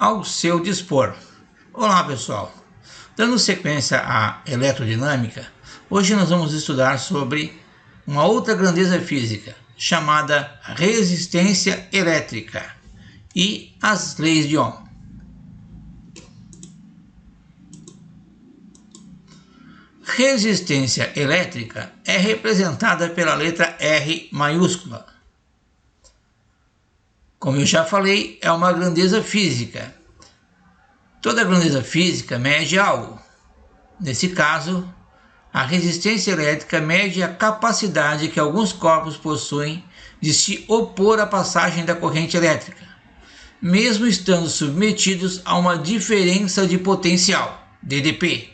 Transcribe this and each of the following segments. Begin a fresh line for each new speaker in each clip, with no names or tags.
ao seu dispor. Olá pessoal, dando sequência à eletrodinâmica, hoje nós vamos estudar sobre uma outra grandeza física chamada resistência elétrica e as leis de Ohm. Resistência elétrica é representada pela letra R maiúscula. Como eu já falei, é uma grandeza física. Toda grandeza física mede algo. Nesse caso, a resistência elétrica mede a capacidade que alguns corpos possuem de se opor à passagem da corrente elétrica, mesmo estando submetidos a uma diferença de potencial, DDP,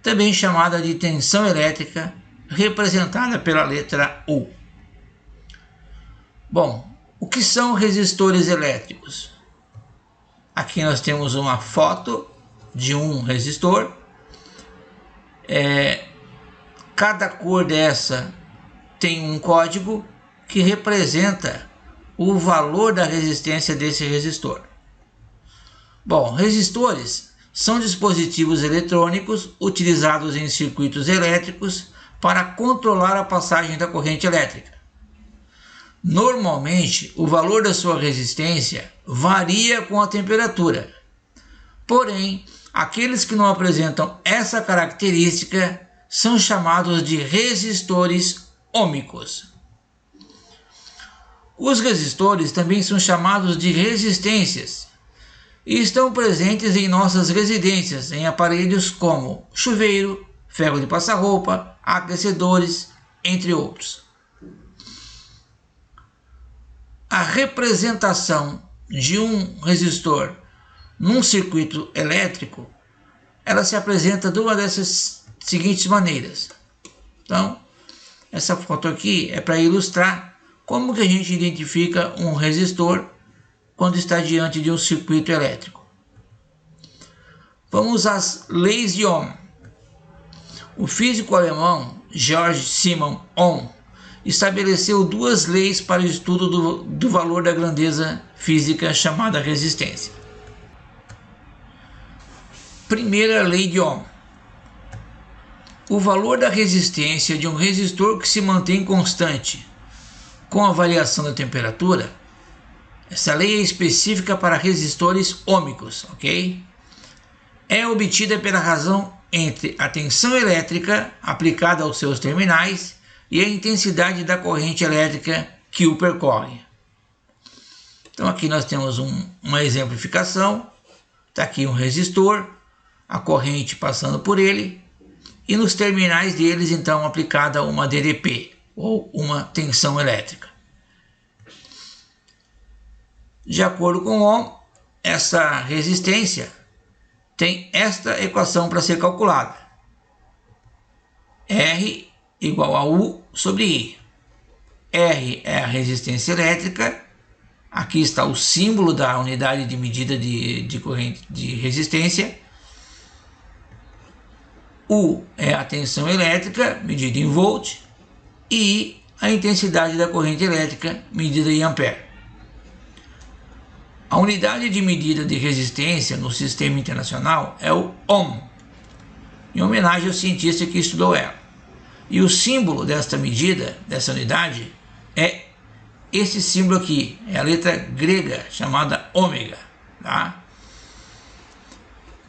também chamada de tensão elétrica, representada pela letra U. Bom, o que são resistores elétricos? Aqui nós temos uma foto de um resistor. Cada cor dessa tem um código que representa o valor da resistência desse resistor. Bom, resistores são dispositivos eletrônicos utilizados em circuitos elétricos para controlar a passagem da corrente elétrica. Normalmente, o valor da sua resistência varia com a temperatura. Porém, aqueles que não apresentam essa característica são chamados de resistores ôhmicos. Os resistores também são chamados de resistências e estão presentes em nossas residências, em aparelhos como chuveiro, ferro de passar roupa, aquecedores, entre outros. A representação de um resistor num circuito elétrico, ela se apresenta de uma dessas seguintes maneiras. Então, essa foto aqui é para ilustrar como que a gente identifica um resistor quando está diante de um circuito elétrico. Vamos às leis de Ohm. O físico alemão Georg Simon Ohm estabeleceu duas leis para o estudo do valor da grandeza física chamada resistência. Primeira lei de Ohm. O valor da resistência de um resistor que se mantém constante com a variação da temperatura. Essa lei é específica para resistores ôhmicos, ok? É obtida pela razão entre a tensão elétrica aplicada aos seus terminais e a intensidade da corrente elétrica que o percorre. Então aqui nós temos uma exemplificação. Está aqui um resistor, a corrente passando por ele, e nos terminais deles então aplicada uma DDP, ou uma tensão elétrica. De acordo com Ohm, essa resistência tem esta equação para ser calculada. R igual a U sobre I. R é a resistência elétrica. Aqui está o símbolo da unidade de medida de corrente de resistência. U é a tensão elétrica, medida em volt. E I, a intensidade da corrente elétrica, medida em ampere. A unidade de medida de resistência no sistema internacional é o Ohm, em homenagem ao cientista que estudou ela. E o símbolo desta medida, dessa unidade, é esse símbolo aqui, é a letra grega chamada ômega. Tá?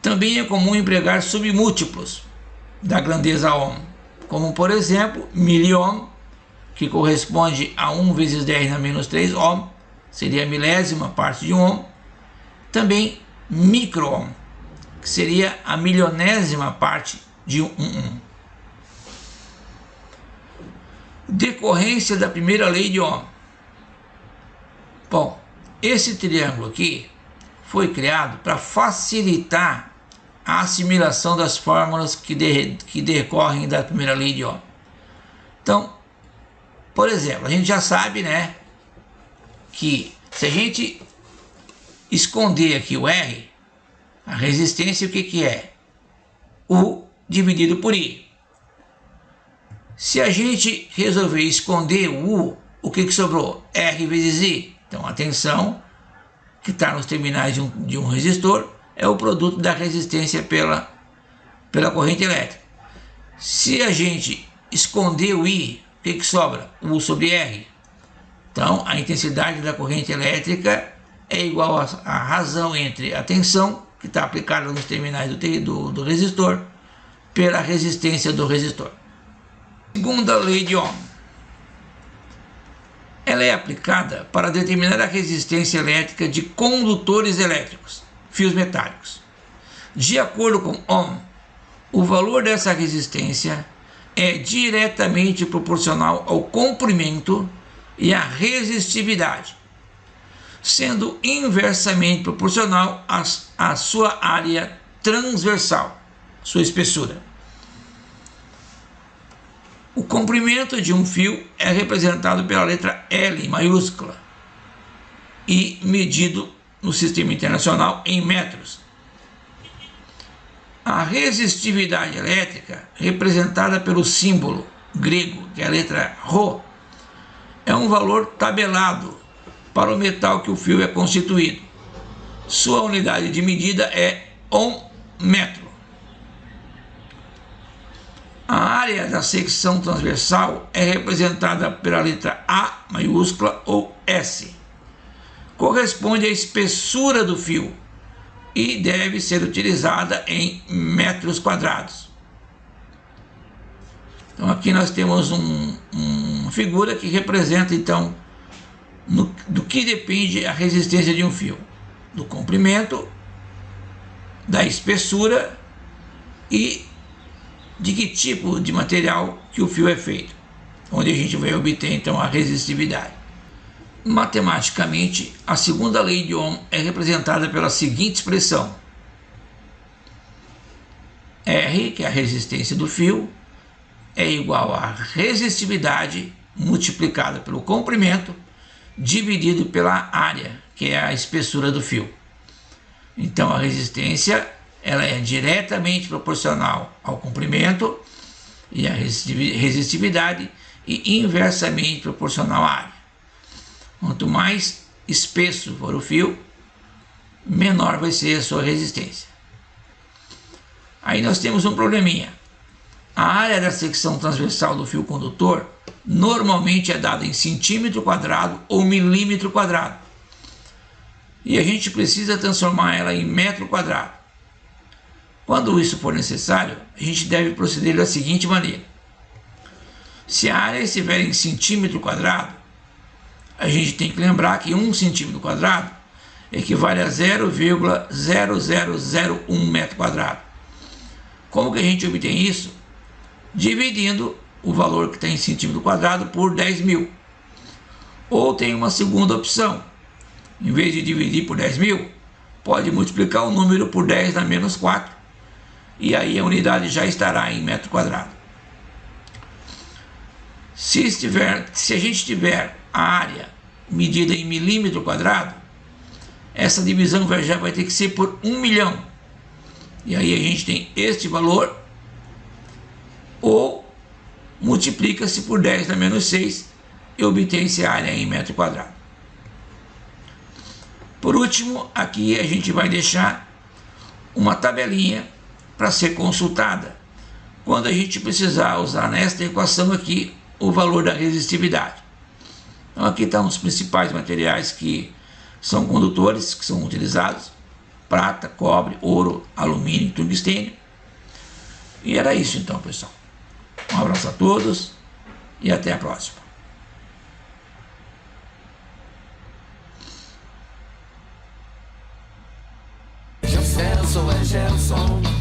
Também é comum empregar submúltiplos da grandeza Ohm, como por exemplo, miliohm, que corresponde a 1 vezes 10 na menos 3 Ohm, seria a milésima parte de um Ohm. Também micro-Ohm, que seria a milionésima parte de um Ohm. Decorrência da primeira lei de Ohm. Bom, esse triângulo aqui foi criado para facilitar a assimilação das fórmulas que decorrem da primeira lei de Ohm. Então, por exemplo, a gente já sabe, né, que se a gente esconder aqui o R, a resistência, o que é? U dividido por I. Se a gente resolver esconder o U, o que sobrou? R vezes I. Então a tensão que está nos terminais de um resistor é o produto da resistência pela corrente elétrica. Se a gente esconder o I, o que sobra? U sobre R. Então, a intensidade da corrente elétrica é igual à razão entre a tensão, que está aplicada nos terminais do resistor, pela resistência do resistor. Segunda lei de Ohm. Ela é aplicada para determinar a resistência elétrica de condutores elétricos, fios metálicos. De acordo com Ohm, o valor dessa resistência é diretamente proporcional ao comprimento e à resistividade, sendo inversamente proporcional à sua área transversal, sua espessura. O comprimento de um fio é representado pela letra L maiúscula e medido no Sistema Internacional em metros. A resistividade elétrica, representada pelo símbolo grego, que é a letra Rho, é um valor tabelado para o metal que o fio é constituído. Sua unidade de medida é ohm-metro. A área da secção transversal é representada pela letra A maiúscula ou S. Corresponde à espessura do fio e deve ser utilizada em metros quadrados. Então aqui nós temos uma figura que representa então do que depende a resistência de um fio: do comprimento, da espessura e de que tipo de material que o fio é feito, onde a gente vai obter então a resistividade. Matematicamente, a segunda lei de Ohm é representada pela seguinte expressão: R, que é a resistência do fio, é igual à resistividade multiplicada pelo comprimento dividido pela área, que é a espessura do fio. Então a resistência ela é diretamente proporcional ao comprimento e à resistividade e inversamente proporcional à área. Quanto mais espesso for o fio, menor vai ser a sua resistência. Aí nós temos um probleminha. A área da secção transversal do fio condutor normalmente é dada em centímetro quadrado ou milímetro quadrado. E a gente precisa transformar ela em metro quadrado. Quando isso for necessário, a gente deve proceder da seguinte maneira: se a área estiver em centímetro quadrado, a gente tem que lembrar que 1 centímetro quadrado equivale a 0,0001 metro quadrado. Como que a gente obtém isso? Dividindo o valor que está em centímetro quadrado por 10.000. Ou tem uma segunda opção: em vez de dividir por 10.000, pode multiplicar o número por 10 na menos 4, e aí a unidade já estará em metro quadrado. Se a gente tiver a área medida em milímetro quadrado, essa divisão já vai ter que ser por 1 milhão. E aí a gente tem este valor, ou multiplica-se por 10 na menos 6 e obtém-se a área em metro quadrado. Por último, aqui a gente vai deixar uma tabelinha para ser consultada quando a gente precisar usar nesta equação aqui o valor da resistividade. Então aqui estão os principais materiais que são condutores, que são utilizados: prata, cobre, ouro, alumínio e tungstênio. E era isso então, pessoal. Um abraço a todos e até a próxima.
Gelson é Gelson.